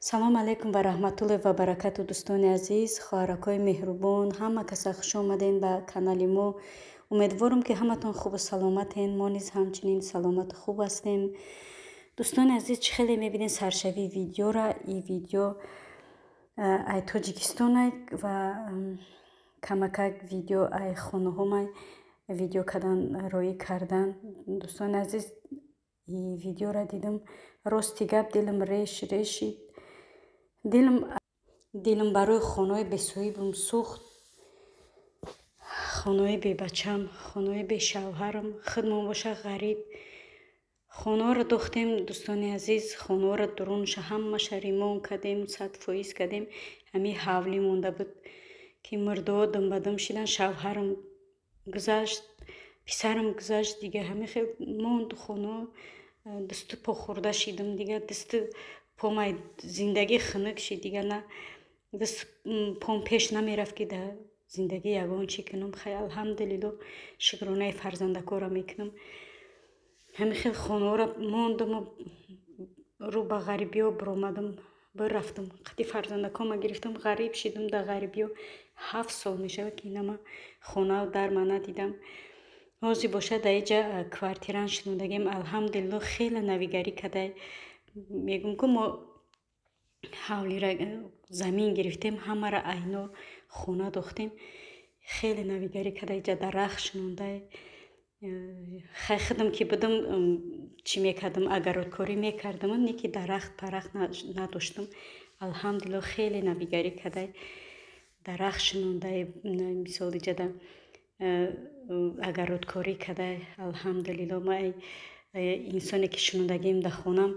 салом алейкум ва раҳматуллоҳи ва баракату дӯстони азиз, хоҳаракҳои меҳрубон, ҳама каса хуш омаден ба канали мо. умедворам ки ҳаматон хубу саломатен, мо низ ҳамчунин саломату хуб ҳастем. дӯстони азиз, чӣ хеле мебинед саршавии видеора. ин видео ай тоҷикистонай ва камакак видео ай хонаҳомай видео кардан роӣ кардан. дӯстони азиз, ин видеора дидам, рости гап дилам решид. дилам барои хонаи бесоҳибам сӯхт, хонаи бебачам, хонаи бешавҳарам, хидмон боша ғариб. хонаҳоро дохтем дӯстони азиз, хонаҳоро дурунаша ҳамаша ремонт кардем, 100% кардем. ҳамин ҳавлӣ монда буд ки мурдоҳо думбадум шидан. шавҳарам гузашт, писарам гузашт, дигар ҳамин хел монд хонаҳо. дасту по хӯрда шидам, дигар дасту помай зиндагӣ хунук шид, дигар на дасту пом пеш намерафт ки да зиндагӣ ягон чӣ кунам. хай алҳамдулилло шукронаи фарзандакоро мекунам. ҳамин хел хонаҳоро мондаму рӯ ба ғарибиё биромадам, бирафтам. қати фарзандакома гирифтам, ғариб шидам. да ғарибиё 7 сол мешавад ки инама хона дарма надидам. ҳозир бошад да иҷа квартиран шинодагем. алҳамдулилло хеле навигарӣ кадай мегум ки мо ҳавлира замин гирифтем, ҳамара айно хона дохтем. хеле навигарӣ кадай иҷа дарахт шинодай. хай худам ки будам чӣ мекардам, агародкорӣ мекардам, не ки дарахт парахт надоштам. алҳамдулилло хеле навигарӣ кадай дарахт шинодай, мисол иҷада агародкорӣ кадай. алҳамдулилло ма инсоне ки шинодагим да хонам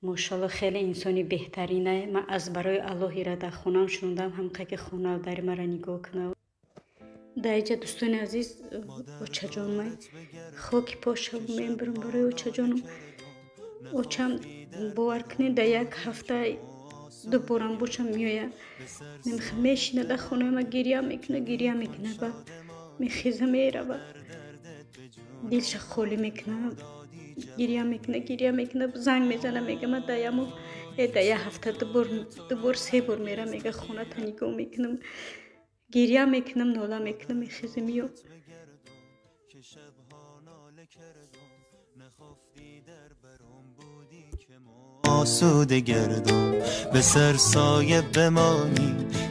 мошалло хеле инсони беҳтаринае. ма аз барои аллоҳира да хонам шинодам, ҳамқа ки хона дари мара нигоҳ кунав. да иҷа дӯстони азиз, очаҷон май хоки пошам мебарам барои очаҷонам. очам бовар кунед да як ҳафта дуборам бошам меоя, мешинада хонаи ма гирья мекуна, ба мехеза мерава, дилша холӣ мекуна, гирья мекуна, занг мезана, мегама даяму да як ҳафта дубор 3 бор мера, мега хоната нигоҳ мекунам, гирья мекунам, нола мекунам, мехеза миё. آسوده گردم به سر سایه بمانی،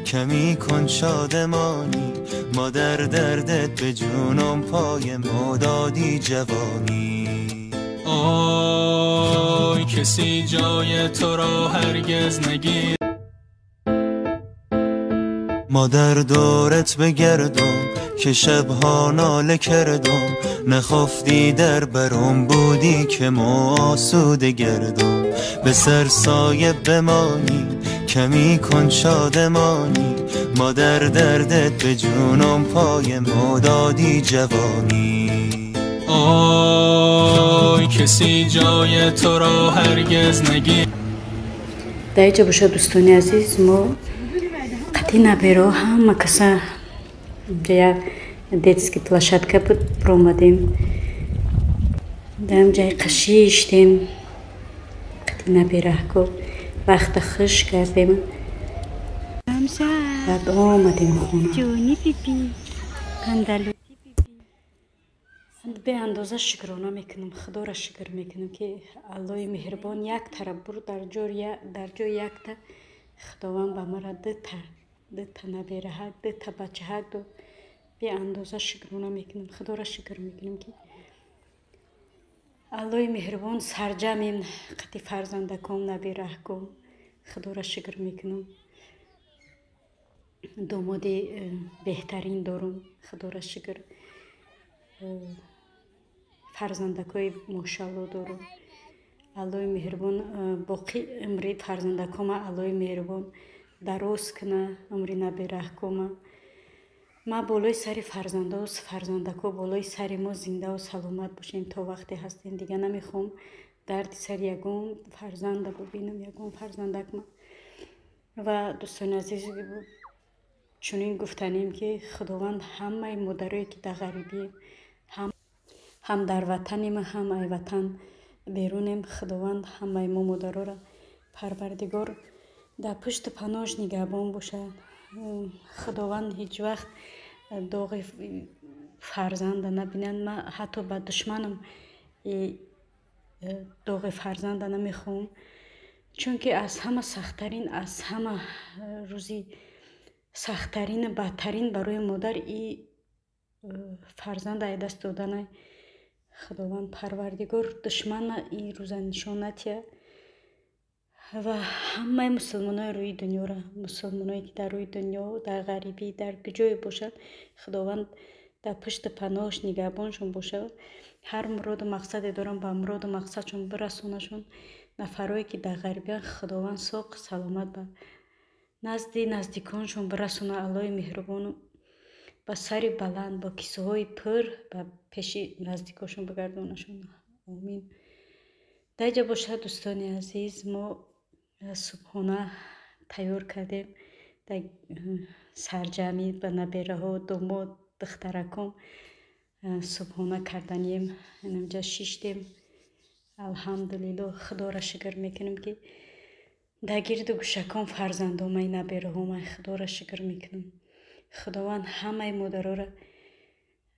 کمی کن شادمانی، ما در دردت به جونم پای ما دادی جوانی. آی کسی جای تو را هرگز نگیر، ما در دورت بگردم که شبها ناله کردم، نخفتی در برم بودی که ما آسوده گردم، به سر سایه بمانی، کمی کن شادمانی، ما در دردت به جونم پای ما دادی جوانی. آی کسی جای تو را هرگز نگیر. در اینجا باشه دوستانی عزیز، ما قطعی نبیرو همه کسا جای детский площадка بود پرومدیم، درم جای قشیشتیم، قطعی نبیره که وقت خوش کردیم. بعد آمدیم خونه جونی پیپی کندلو به اندازه شکرانه میکنم، خدا را شکر میکنم که الله مهربان یک طرف برو در جای یک تا خداوند به مرا دو تا نبیره ها، دو تا بچه ها دو. به اندازه شکرانه میکنم، خدا را شکر میکنم که الله مهربان سرجمیم قطعی فرزندکم نبیره کم. خدا را شکر میکنم، داماد بهترین دارم، خدا را شکر. فرزندکای ماشاءالله دارم. الله مهربان باقی عمری فرزندکم الله مهربان دراز کنه، عمری نبیره کم. ما بالای سری فرزندکو بالای سری ما زنده و سلامت باشیم تا وقتی هستیم. دیگه نمیخوام درد سر یگون فرزند ببینم، یگون فرزندک ما. و دوستان عزیز، چنین گفتنیم که خداوند همه مادرایی که در غریبی هم در وطنیم، هم ای وطن بیرونیم، خداوند همه ما مادرها را پروردگار در پشت پناهش نگهبان باشد. خداوند هیچ وقت داغ فرزند نبینند. من حتی به دشمنم داغ فرزند نمیخوام، چون که از همه سختترین، از همه روزی سختترین، بدترین برای مادر ای فرزند ای دست دادن خداوند پروردگار دشمن ای روز نشان ندهد. و همه مسلمانای روی دنیا را، مسلمانایی که در روی دنیا، در غریبی، در کجای باشد، خداوند در پشت پناهش نگهبانشون باشد. هر مراد و مقصد دارن به مراد و مقصدشون برسونشون. نفرایی که در غریبی خداوند ساق سلامت به نزدیکانشون برسونه. الله مهربان با سر بلند با کیسه های پر به پیش نزدیکاشون بگردونشون. آمین. در اینجا باشد دوستان عزیز، ما صبحانه تیار کردیم در سرجمی به نبیره ها، داماد، دخترکم صبحانه کردنیم. اینجا شیشتیم. الحمدلله خدا را شکر میکنیم که در گرد گوشکان فرزندام ای نبیره ها خدا را شکر میکنم. خداوند همه مادرها را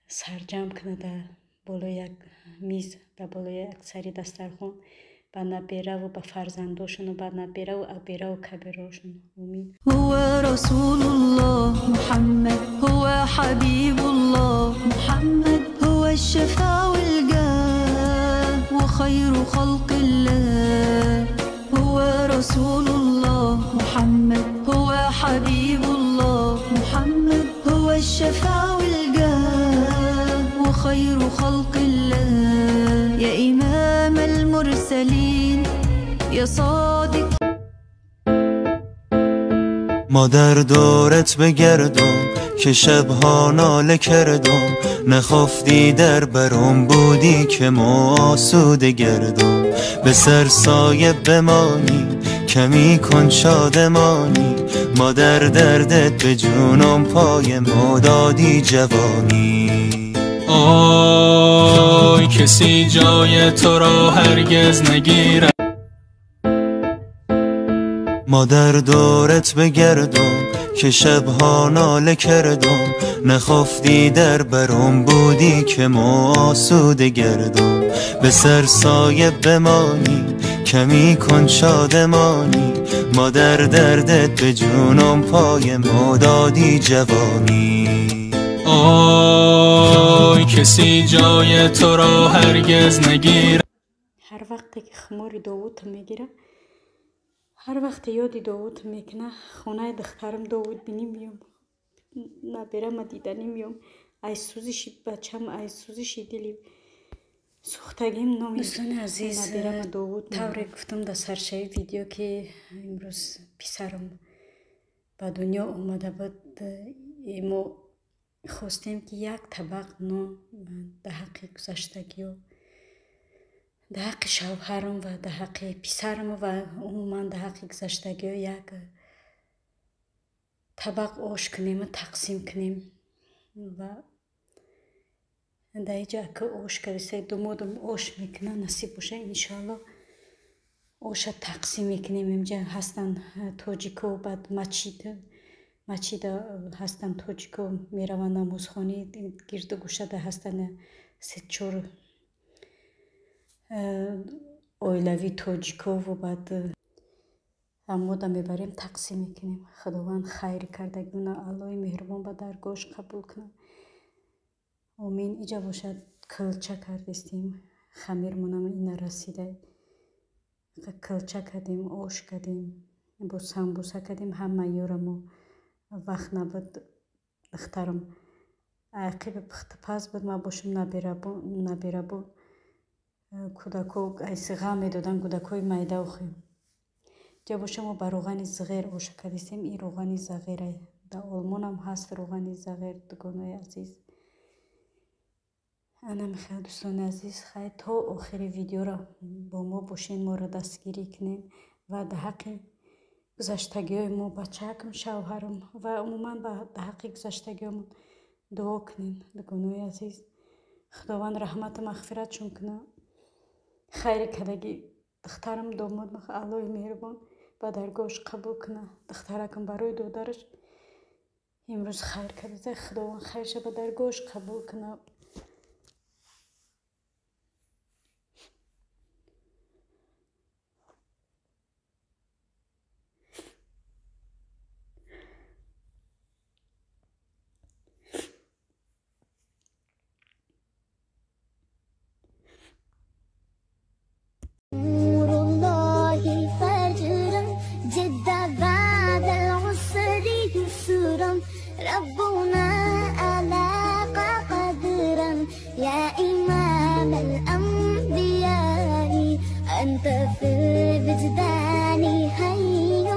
سرجم کنه در بالای یک میز، در بالای یک سری دسترخوان، به نبیره و به فرزنداشون و به نبیره و ابیره و کبیراشون. آمین. هو رسول الله محمد، هو حبيب الله محمد، هو الشفاء والجاه وخير خلق الله. هو رسول الله محمد، هو حبيب الله محمد، هو الشفاء والجاه وخير خلق الله. يا إمام المرسلين يا صادق. مادر دورت بگردم که شبها ناله کردم، نخفتی در برام بودی که ما آسوده گردم. به سر سایه بمانی کمی کن شادمانی، مادر دردت به جونم پای ما دادی جوانی. آی کسی جای تو را هرگز نگیرد. مادر دورت بگردم که شبها ناله کردم، نخفتی در برام بودی که ما آسوده گردم. به سر سایه بمانی کمی کن شادمانی، مادر دردت به جونم پای ما دادی جوانی. آی کسی جای تو را هرگز نگیرد. هر وقت که خمار داوود میگیره، هر وقت یاد داوود میکنه، خونه دخترم داوود بینی میام، نبیرم دیدنی میام، ای سوزشی بچم، ای سوزشی دلی سوختگیم نامی. دوستان عزیز، نبیرم داوود طوری گفتم در سرشای ویدیو که امروز پسرم به دنیا اومده بود. ما خواستیم که یک طبق نان در حق گذشتگی و در حق شوهرم و در حق پسرم و عموما در حق گذشتگی یک طبق آش کنیم و تقسیم کنیم. و در اینجا که آش کردیسته دامادم آش میکنه، نصیب باشه انشالله آش تقسیم میکنیم. اینجا هستن تاجیکو، بعد مچید هستن تاجیکو، میروند نمازخانه، گرد گوشه هستن سه چور اویلوی تاجیکو و بعد اما دا میبریم تقسیم میکنیم. خداوند خیر کردگونه الله مهربان به درگاهش قبول کنه. آمین. اینجا باشد کلچه کردیم، خمیر منم این رسیده، کلچه کردیم، آش کردیم، با سمبوسه کردیم. همه یارمو وقت نبود، دخترم عقیب پخت پس بود، ما باشم نبیره بود کودکو ایسی غم دادن کودکوی میده و خیم. جا باشه ما با روغن صغیر آش کردیم. این روغن صغیره، در آلمان هم هست روغن صغیر دوستان عزیز. انا میخوام دوستان عزیز خیلی تا آخر ویدیو را با ما باشین، ما را دستگیری کنین و در حق گذشتگی های ما، بچه‌کم، شوهرم و عموما در حق گذشتگی همون دعا کنین دوستان عزیز. خداوند رحمت مغفرت چون کنه، خیر کدگی دخترم داماد الله مهربان ба даргоҳаш қабул кунад. духтаракам барои додараш имрӯз хайр карда. худованд хайрша ба даргоҳаш қабул кунад. ربنا ألاق قدرا يا إمام الأنبياء أنت في الوجدان حي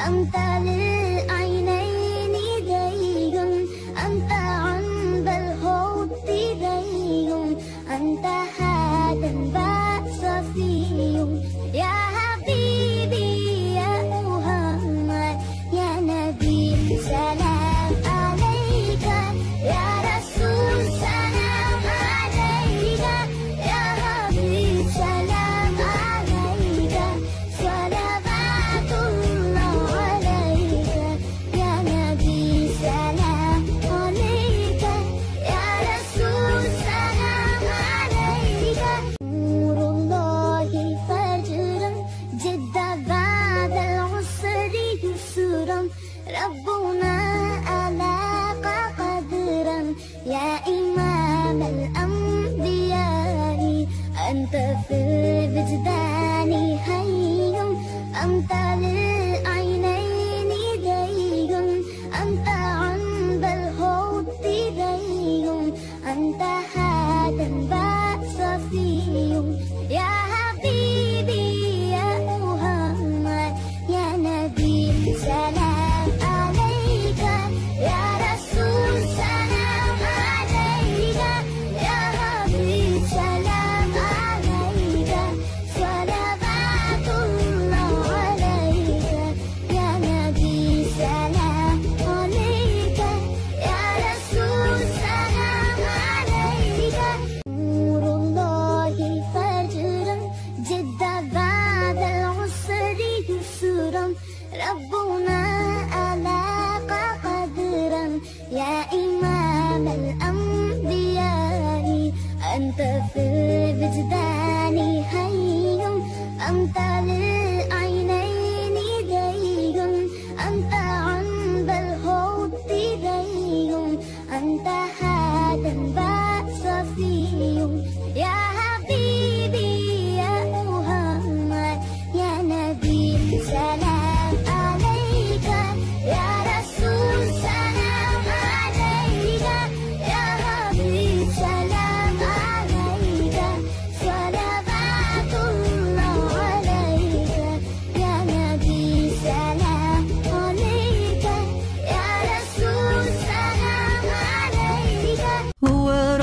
أنت للعينين دي أنت عند الحوض دي أنت هذا الصفي يا حبيبي يا محمد يا نبي سلام ربنا ألاق قدرا يا إمام الأنبياء أنت في الوجدان حي أنت للعينين دي أنت عند الحوض دي أنت هذا الصفي يا حبيبي يا محمد يا نبي سلام ربنا ألاق قدرا يا إمام الأنبياء أنت في الوجدان حي أنت للعينين دي أنت عند الحوض دي أنت هذا الصفي يا حبيبي يا محمد يا نبي سلام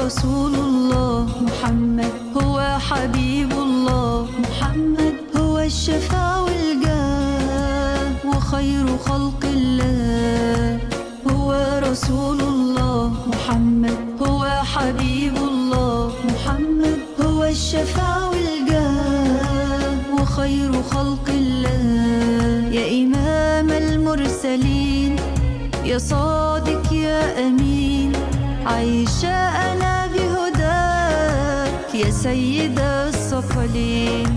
رسول الله محمد هو حبيب الله محمد هو الشفاء والجاه وخير خلق الله هو رسول الله محمد هو حبيب الله محمد هو الشفاء والجاه وخير خلق الله يا إمام المرسلين يا صادق يا أمين عايشة أنا بهداك يا سيد الثقلين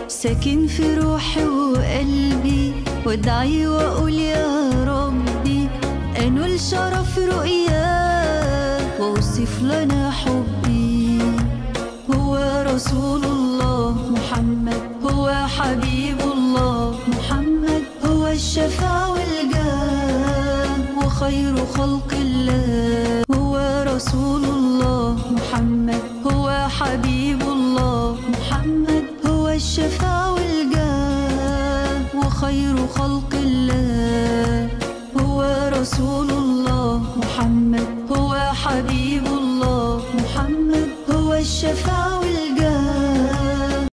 ساكن في روحي وقلبي وادعي وأقول يا ربي أنول شرف رؤياك وأوصف لنا حبي هو رسول الله محمد هو حبيب الله محمد هو الشفاء والجاه وخير خلق الله رسول الله محمد هو حبيب الله محمد هو الشفاء والجاه وخير خلق الله هو رسول الله محمد هو حبيب الله محمد هو الشفاء